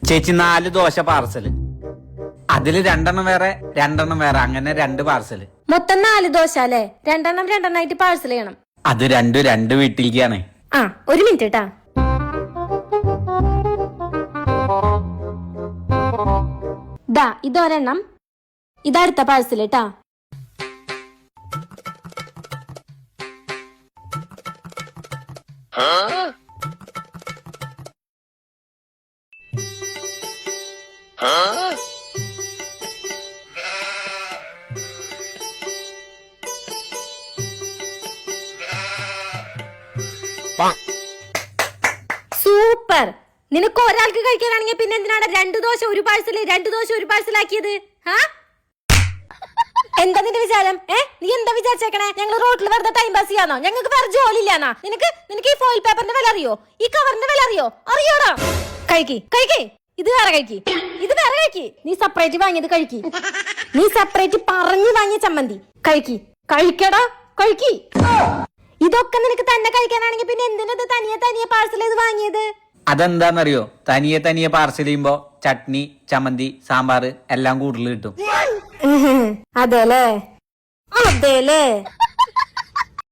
ചേച്ചി 4 ദോശ പാർസല്. അതില് 2 വേറെ 2 വേറെ, അങ്ങനെ 2 പാർസല്. മൊത്തം 4 ദോശ അല്ലേ? 2 ആയിട്ട് പാഴ്സൽ ചെയ്യണം. അത് 2 വീട്ടിലേക്കാണ്. ആ, ഒരു മിനിറ്റ് ട്ടാ. ദാ ഇതൊരെണ്ണം, ഇതടുത്ത പാഴ്സൽ ട്ടാ. സൂപ്പർ. നിനക്ക് ഒരാൾക്ക് കഴിക്കാനാണെങ്കിൽ പിന്നെ എന്തിനാണ് 2 ദോശ ഒരു പാഴ്സലാക്കിയത്? എന്താ നിന്റെ വിചാരം? നീ എന്താ വിചാരിച്ചേക്കണേ? ഞങ്ങൾ റോട്ടിൽ വെറുതെ ടൈം പാസ് ചെയ്യാന്നോ? ഞങ്ങൾക്ക് വേറെ ജോലി ഇല്ലാന്നാ? നിനക്ക് ഈ ഫോയിൽ പേപ്പറിന്റെ വില അറിയോ? ഈ കവറിന്റെ വില അറിയോ? അറിയോടാ? കഴിക്ക്. ഇത് വേറെ കഴിക്ക്. നീ സെപ്പറേറ്റ് വാങ്ങിയത് കഴിക്ക്. നീ സെപ്പറേറ്റ് പറഞ്ഞു വാങ്ങിയ ചമ്മന്തി കഴിക്കടാ. ഇതൊക്കെ നിനക്ക് തന്നെ കഴിക്കാനാണെങ്കിൽ പിന്നെ എന്തിനത് തനിയെ പാഴ്സൽ ചെയ്ത് വാങ്ങിയത്? അതെന്താന്നറിയോ? തനിയെ പാർസൽ ചെയ്യുമ്പോ ചട്നി, ചമ്മന്തി, സാമ്പാർ എല്ലാം കൂടുതൽ കിട്ടും. അതേലേ